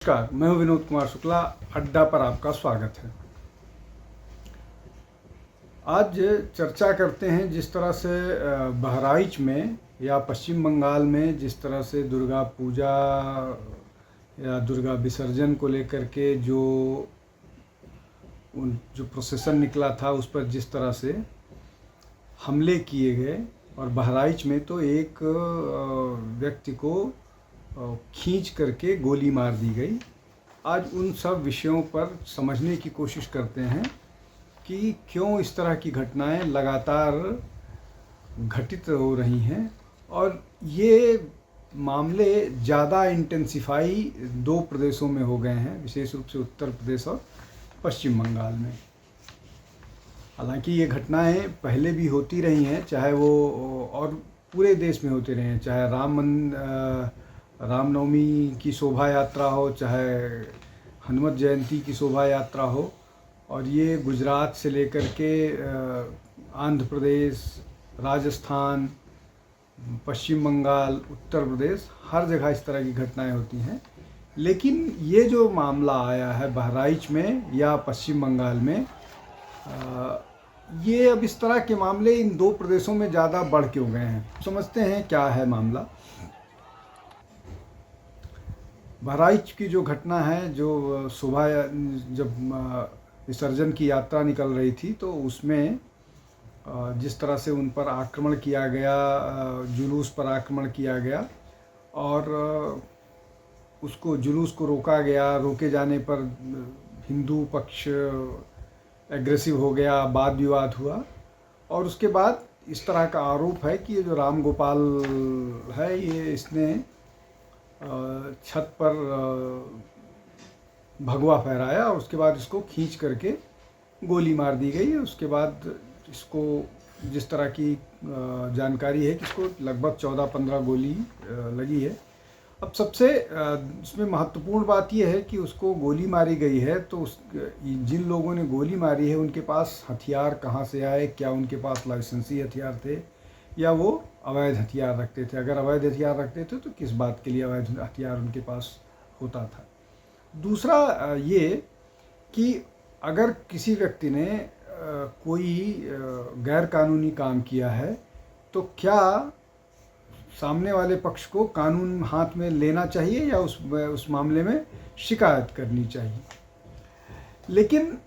नमस्कार, मैं हूं विनोद कुमार शुक्ला। अड्डा पर आपका स्वागत है। आज चर्चा करते हैं जिस तरह से बहराइच में या पश्चिम बंगाल में जिस तरह से दुर्गा पूजा या दुर्गा विसर्जन को लेकर के जो प्रोसेसन निकला था उस पर जिस तरह से हमले किए गए, और बहराइच में तो एक व्यक्ति को खींच करके गोली मार दी गई। आज उन सब विषयों पर समझने की कोशिश करते हैं कि क्यों इस तरह की घटनाएं लगातार घटित हो रही हैं, और ये मामले ज़्यादा इंटेंसिफाई दो प्रदेशों में हो गए हैं, विशेष रूप से उत्तर प्रदेश और पश्चिम बंगाल में। हालांकि ये घटनाएं पहले भी होती रही हैं, चाहे वो और पूरे देश में होते रहे हैं, चाहे रामनवमी की शोभा यात्रा हो, चाहे हनुमत जयंती की शोभा यात्रा हो, और ये गुजरात से लेकर के आंध्र प्रदेश, राजस्थान, पश्चिम बंगाल, उत्तर प्रदेश, हर जगह इस तरह की घटनाएं होती हैं। लेकिन ये जो मामला आया है बहराइच में या पश्चिम बंगाल में, ये अब इस तरह के मामले इन दो प्रदेशों में ज़्यादा बढ़ क्यों गए हैं, समझते हैं क्या है मामला। बहराइच की जो घटना है, जो सुबह जब विसर्जन की यात्रा निकल रही थी तो उसमें जिस तरह से उन पर आक्रमण किया गया, जुलूस पर आक्रमण किया गया, और उसको जुलूस को रोका गया। रोके जाने पर हिंदू पक्ष एग्रेसिव हो गया, वाद विवाद हुआ, और उसके बाद इस तरह का आरोप है कि ये जो राम गोपाल है, ये इसने छत पर भगवा फहराया और उसके बाद इसको खींच करके गोली मार दी गई। उसके बाद इसको जिस तरह की जानकारी है कि इसको लगभग 14-15 गोली लगी है। अब सबसे इसमें महत्वपूर्ण बात यह है कि उसको गोली मारी गई है तो जिन लोगों ने गोली मारी है उनके पास हथियार कहाँ से आए, क्या उनके पास लाइसेंसी हथियार थे या वो अवैध हथियार रखते थे। अगर अवैध हथियार रखते थे तो किस बात के लिए अवैध हथियार उनके पास होता था। दूसरा ये कि अगर किसी व्यक्ति ने कोई गैर कानूनी काम किया है तो क्या सामने वाले पक्ष को कानून हाथ में लेना चाहिए या उस मामले में शिकायत करनी चाहिए। लेकिन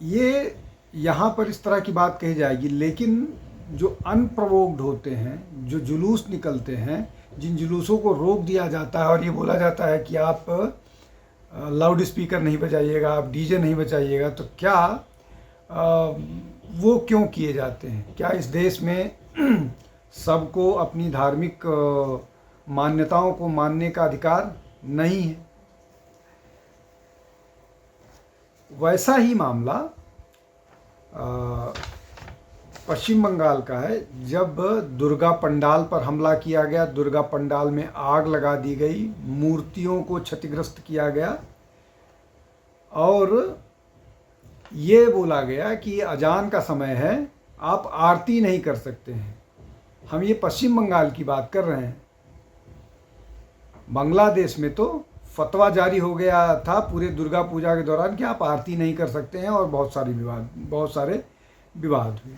ये यहाँ पर इस तरह की बात कही जाएगी, लेकिन जो अनप्रोवोक्ड होते हैं, जो जुलूस निकलते हैं, जिन जुलूसों को रोक दिया जाता है और ये बोला जाता है कि आप लाउड स्पीकर नहीं बजाइएगा, आप डीजे नहीं बजाइएगा, तो क्या वो क्यों किए जाते हैं? क्या इस देश में सबको अपनी धार्मिक मान्यताओं को मानने का अधिकार नहीं है? वैसा ही मामला पश्चिम बंगाल का है, जब दुर्गा पंडाल पर हमला किया गया, दुर्गा पंडाल में आग लगा दी गई, मूर्तियों को क्षतिग्रस्त किया गया और ये बोला गया कि अजान का समय है, आप आरती नहीं कर सकते हैं। हम ये पश्चिम बंगाल की बात कर रहे हैं। बांग्लादेश में तो फतवा जारी हो गया था पूरे दुर्गा पूजा के दौरान कि आप आरती नहीं कर सकते हैं, और बहुत सारे विवाद हुए।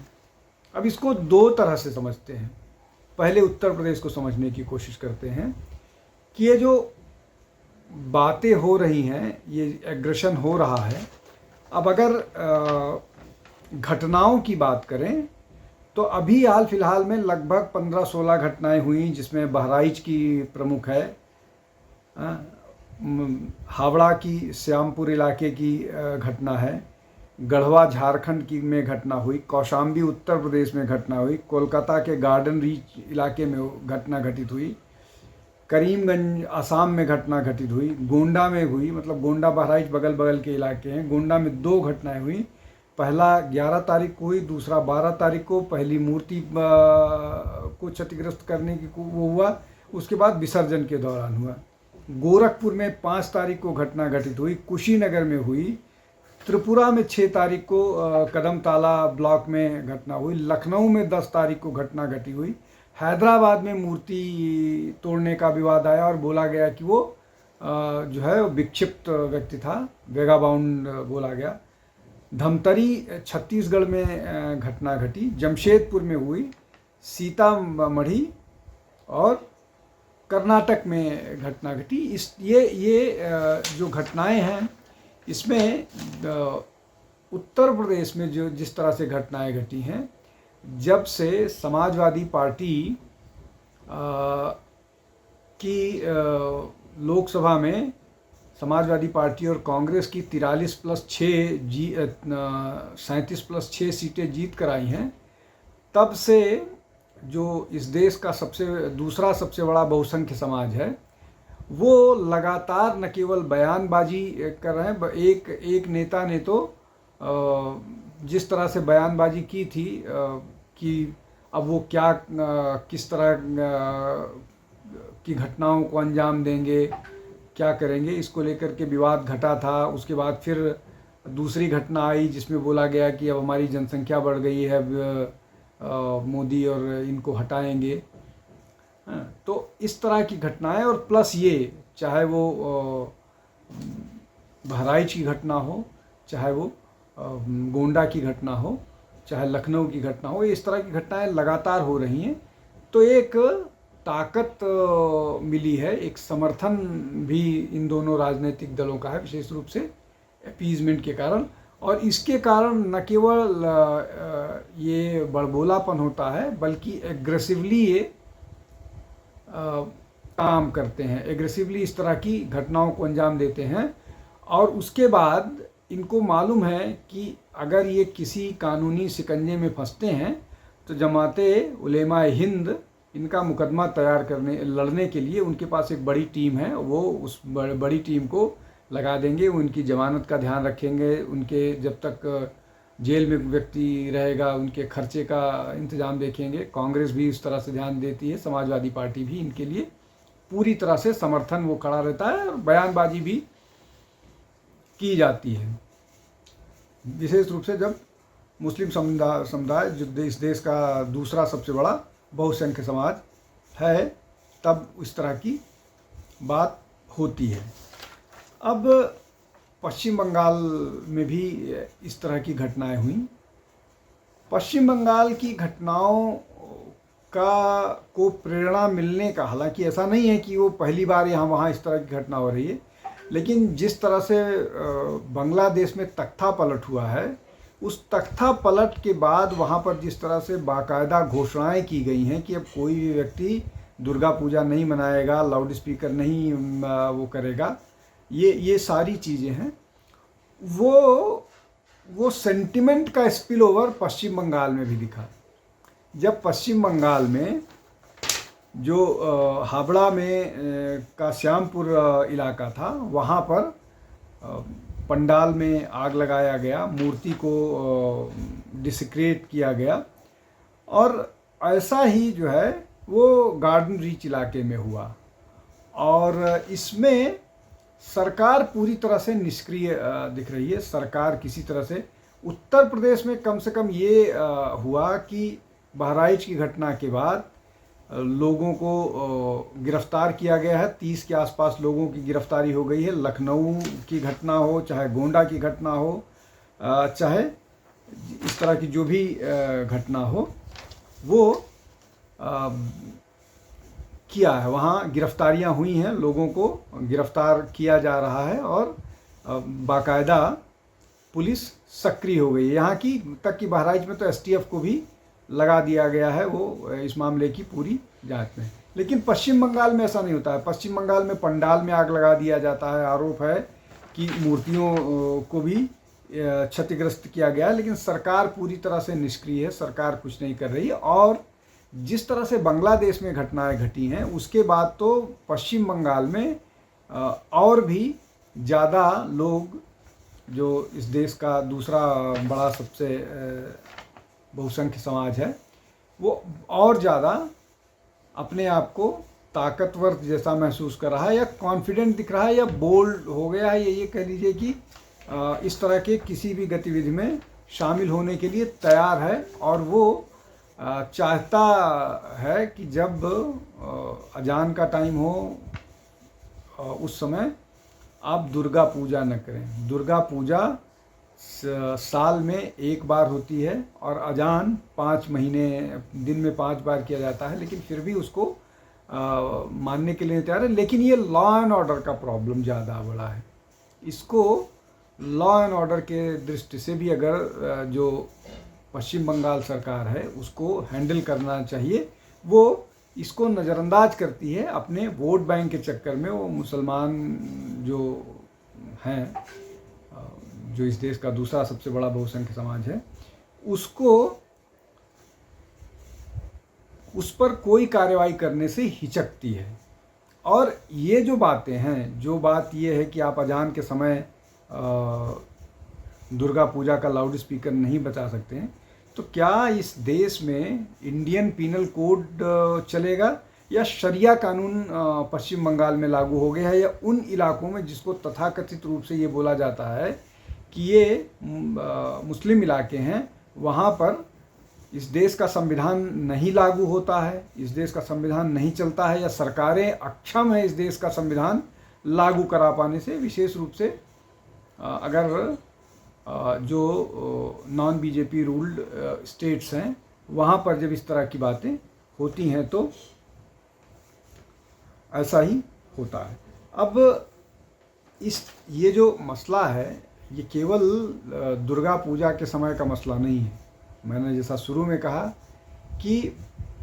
अब इसको दो तरह से समझते हैं। पहले उत्तर प्रदेश को समझने की कोशिश करते हैं कि ये जो बातें हो रही हैं, ये एग्रेशन हो रहा है। अब अगर घटनाओं की बात करें तो अभी हाल फिलहाल में लगभग 15-16 घटनाएं हुई, जिसमें बहराइच की प्रमुख है, हावड़ा की श्यामपुर इलाके की घटना है, गढ़वा झारखंड की में घटना हुई, कौशाम्बी उत्तर प्रदेश में घटना हुई, कोलकाता के गार्डन रीच इलाके में घटना घटित हुई, करीमगंज असम में घटना घटित हुई, गोंडा में हुई, मतलब गोंडा बहराइच बगल बगल के इलाके हैं। गोंडा में 2 घटनाएं हुई, पहला 11 तारीख को हुई, दूसरा 12 तारीख को। पहली मूर्ति को क्षतिग्रस्त करने की वो हुआ, उसके बाद विसर्जन के दौरान हुआ। गोरखपुर में 5 तारीख को घटना घटित हुई, कुशीनगर में हुई, त्रिपुरा में 6 तारीख को कदमताला ब्लॉक में घटना हुई, लखनऊ में 10 तारीख को घटना घटी हुई, हैदराबाद में मूर्ति तोड़ने का विवाद आया और बोला गया कि वो जो है वो विक्षिप्त व्यक्ति था, वेगाबाउंड बोला गया। धमतरी छत्तीसगढ़ में घटना घटी, जमशेदपुर में हुई, सीतामढ़ी और कर्नाटक में घटना घटी। ये जो घटनाएं हैं इसमें उत्तर प्रदेश में जो जिस तरह से घटनाएं घटी हैं, जब से समाजवादी पार्टी की लोकसभा में समाजवादी पार्टी और कांग्रेस की 37+6 सीटें जीत कर आई हैं, तब से जो इस देश का दूसरा सबसे बड़ा बहुसंख्य समाज है, वो लगातार न केवल बयानबाजी कर रहे हैं। एक नेता ने तो जिस तरह से बयानबाजी की थी कि अब वो किस तरह की घटनाओं को अंजाम देंगे, क्या करेंगे, इसको लेकर के विवाद घटा था। उसके बाद फिर दूसरी घटना आई जिसमें बोला गया कि अब हमारी जनसंख्या बढ़ गई है, मोदी और इनको हटाएंगे। तो इस तरह की घटनाएं, और प्लस ये चाहे वो बहराइच की घटना हो, चाहे वो गोंडा की घटना हो, चाहे लखनऊ की घटना हो, इस तरह की घटनाएं लगातार हो रही हैं। तो एक ताकत मिली है, एक समर्थन भी इन दोनों राजनीतिक दलों का है, विशेष रूप से अपीजमेंट के कारण। और इसके कारण न केवल ये बड़बोलापन होता है, बल्कि एग्रेसिवली ये काम करते हैं, एग्रेसिवली इस तरह की घटनाओं को अंजाम देते हैं। और उसके बाद इनको मालूम है कि अगर ये किसी कानूनी शिकंजे में फंसते हैं तो जमाते उलेमा हिंद इनका मुकदमा लड़ने के लिए उनके पास एक बड़ी टीम है, वो उस बड़ी टीम को लगा देंगे। वो उनकी जमानत का ध्यान रखेंगे, उनके जब तक जेल में व्यक्ति रहेगा उनके खर्चे का इंतज़ाम देखेंगे। कांग्रेस भी इस तरह से ध्यान देती है, समाजवादी पार्टी भी इनके लिए पूरी तरह से समर्थन वो खड़ा रहता है, और बयानबाजी भी की जाती है। विशेष रूप से जब मुस्लिम समुदाय जो इस देश का दूसरा सबसे बड़ा बहुसंख्य समाज है, तब इस तरह की बात होती है। अब पश्चिम बंगाल में भी इस तरह की घटनाएं हुई। पश्चिम बंगाल की घटनाओं को प्रेरणा मिलने का, हालांकि ऐसा नहीं है कि वो पहली बार वहाँ इस तरह की घटना हो रही है, लेकिन जिस तरह से बांग्लादेश में तख्ता पलट हुआ है, उस तख्ता पलट के बाद वहाँ पर जिस तरह से बाकायदा घोषणाएं की गई हैं कि अब कोई भी व्यक्ति दुर्गा पूजा नहीं मनाएगा, लाउड स्पीकर नहीं वो करेगा, ये सारी चीज़ें हैं। वो सेंटिमेंट का स्पिल ओवर पश्चिम बंगाल में भी दिखा। जब पश्चिम बंगाल में जो हावड़ा में का श्यामपुर इलाका था, वहाँ पर पंडाल में आग लगाया गया, मूर्ति को डिसेक्रेट किया गया, और ऐसा ही जो है वो गार्डन रीच इलाके में हुआ। और इसमें सरकार पूरी तरह से निष्क्रिय दिख रही है। सरकार किसी तरह से, उत्तर प्रदेश में कम से कम ये हुआ कि बहराइच की घटना के बाद लोगों को गिरफ्तार किया गया है, 30 के आसपास लोगों की गिरफ्तारी हो गई है। लखनऊ की घटना हो, चाहे गोंडा की घटना हो, चाहे इस तरह की जो भी घटना हो, वो किया है, वहाँ गिरफ्तारियां हुई हैं, लोगों को गिरफ्तार किया जा रहा है, और बाकायदा पुलिस सक्रिय हो गई है। यहाँ की तक कि बहराइच में तो एसटीएफ को भी लगा दिया गया है वो इस मामले की पूरी जांच में। लेकिन पश्चिम बंगाल में ऐसा नहीं होता है। पश्चिम बंगाल में पंडाल में आग लगा दिया जाता है, आरोप है कि मूर्तियों को भी क्षतिग्रस्त किया गया है, लेकिन सरकार पूरी तरह से निष्क्रिय है, सरकार कुछ नहीं कर रही है। और जिस तरह से बांग्लादेश में घटनाएं घटी हैं, उसके बाद तो पश्चिम बंगाल में और भी ज़्यादा लोग, जो इस देश का दूसरा बड़ा सबसे बहुसंख्य समाज है, वो और ज़्यादा अपने आप को ताकतवर जैसा महसूस कर रहा है, या कॉन्फिडेंट दिख रहा है, या बोल्ड हो गया है, ये कह लीजिए कि इस तरह के किसी भी गतिविधि में शामिल होने के लिए तैयार है। और वो चाहता है कि जब अजान का टाइम हो उस समय आप दुर्गा पूजा न करें। दुर्गा पूजा साल में एक बार होती है और अजान 5 महीने दिन में 5 बार किया जाता है, लेकिन फिर भी उसको मानने के लिए तैयार है। लेकिन ये लॉ एंड ऑर्डर का प्रॉब्लम ज़्यादा बड़ा है। इसको लॉ एंड ऑर्डर के दृष्टि से भी अगर जो पश्चिम बंगाल सरकार है उसको हैंडल करना चाहिए। वो इसको नज़रअंदाज करती है अपने वोट बैंक के चक्कर में। वो मुसलमान जो हैं, जो इस देश का दूसरा सबसे बड़ा बहुसंख्य समाज है, उसको उस पर कोई कार्रवाई करने से हिचकती है। और ये जो बातें हैं, जो बात ये है कि आप अजान के समय दुर्गा पूजा का लाउड स्पीकर नहीं बचा सकते हैं, तो क्या इस देश में इंडियन पीनल कोड चलेगा या शरिया कानून पश्चिम बंगाल में लागू हो गया है, या उन इलाकों में जिसको तथाकथित रूप से ये बोला जाता है कि ये मुस्लिम इलाके हैं, वहाँ पर इस देश का संविधान नहीं लागू होता है, इस देश का संविधान नहीं चलता है, या सरकारें अक्षम है इस देश का संविधान लागू करा पाने से। विशेष रूप से अगर जो नॉन बीजेपी रूल्ड स्टेट्स हैं वहाँ पर जब इस तरह की बातें होती हैं तो ऐसा ही होता है। अब ये जो मसला है ये केवल दुर्गा पूजा के समय का मसला नहीं है। मैंने जैसा शुरू में कहा कि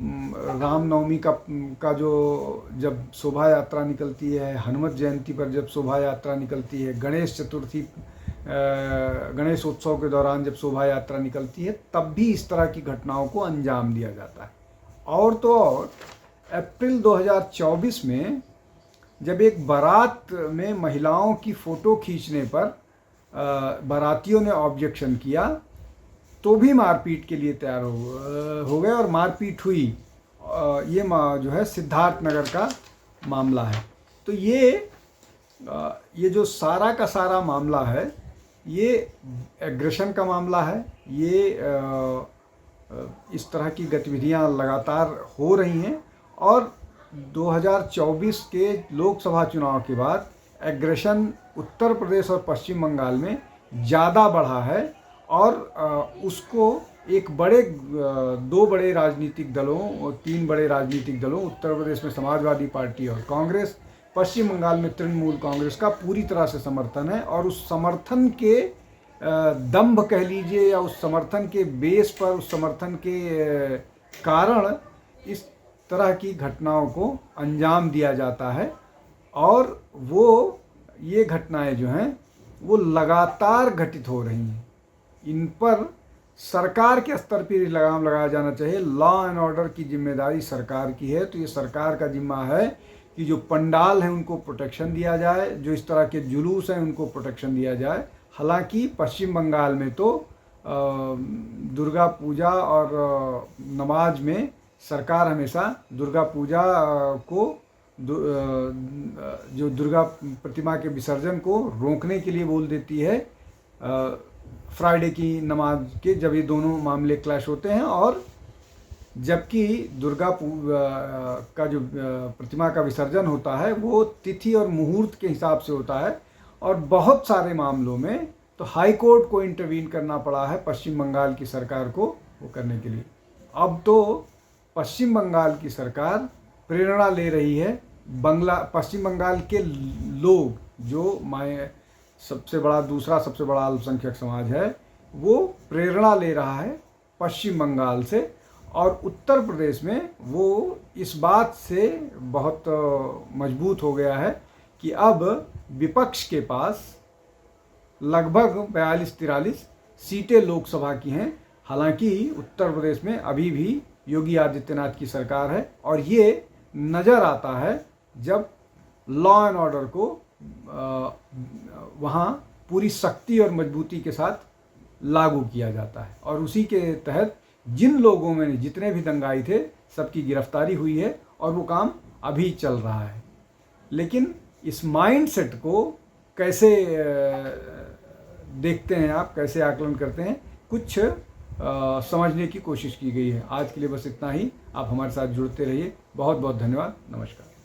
रामनवमी का जो जब शोभा यात्रा निकलती है, हनुमत जयंती पर जब शोभा यात्रा निकलती है, गणेश चतुर्थी गणेश उत्सव के दौरान जब शोभा यात्रा निकलती है, तब भी इस तरह की घटनाओं को अंजाम दिया जाता है। और तो और अप्रैल 2024 में जब एक बारात में महिलाओं की फ़ोटो खींचने पर बारातियों ने ऑब्जेक्शन किया तो भी मारपीट के लिए तैयार हो गए और मारपीट हुई। ये जो है सिद्धार्थ नगर का मामला है। तो ये जो सारा का सारा मामला है ये एग्रेशन का मामला है। ये इस तरह की गतिविधियां लगातार हो रही हैं और 2024 के लोकसभा चुनाव के बाद एग्रेशन उत्तर प्रदेश और पश्चिम बंगाल में ज़्यादा बढ़ा है और उसको एक बड़े 2 बड़े राजनीतिक दलों और 3 बड़े राजनीतिक दलों, उत्तर प्रदेश में समाजवादी पार्टी और कांग्रेस, पश्चिम बंगाल में तृणमूल कांग्रेस का पूरी तरह से समर्थन है। और उस समर्थन के दंभ कह लीजिए या उस समर्थन के बेस पर, उस समर्थन के कारण इस तरह की घटनाओं को अंजाम दिया जाता है। और वो ये घटनाएं जो हैं वो लगातार घटित हो रही हैं। इन पर सरकार के स्तर पर लगाम लगाया जाना चाहिए। लॉ एंड ऑर्डर की जिम्मेदारी सरकार की है, तो ये सरकार का जिम्मा है कि जो पंडाल हैं उनको प्रोटेक्शन दिया जाए, जो इस तरह के जुलूस हैं उनको प्रोटेक्शन दिया जाए। हालांकि पश्चिम बंगाल में तो दुर्गा पूजा और नमाज में सरकार हमेशा दुर्गा पूजा को जो दुर्गा प्रतिमा के विसर्जन को रोकने के लिए बोल देती है फ्राइडे की नमाज के, जब ये दोनों मामले क्लैश होते हैं। और जबकि दुर्गा का जो प्रतिमा का विसर्जन होता है वो तिथि और मुहूर्त के हिसाब से होता है। और बहुत सारे मामलों में तो हाई कोर्ट को इंटरवीन करना पड़ा है पश्चिम बंगाल की सरकार को वो करने के लिए। अब तो पश्चिम बंगाल की सरकार प्रेरणा ले रही है पश्चिम बंगाल के लोग, जो दूसरा सबसे बड़ा अल्पसंख्यक समाज है, वो प्रेरणा ले रहा है पश्चिम बंगाल से। और उत्तर प्रदेश में वो इस बात से बहुत मजबूत हो गया है कि अब विपक्ष के पास लगभग 42-43 सीटें लोकसभा की हैं। हालांकि उत्तर प्रदेश में अभी भी योगी आदित्यनाथ की सरकार है और ये नज़र आता है जब लॉ एंड ऑर्डर को वहाँ पूरी सख्ती और मजबूती के साथ लागू किया जाता है। और उसी के तहत जिन लोगों में जितने भी दंगाई थे सबकी गिरफ्तारी हुई है और वो काम अभी चल रहा है। लेकिन इस माइंडसेट को कैसे देखते हैं आप, कैसे आकलन करते हैं, कुछ समझने की कोशिश की गई है। आज के लिए बस इतना ही। आप हमारे साथ जुड़ते रहिए। बहुत बहुत धन्यवाद। नमस्कार।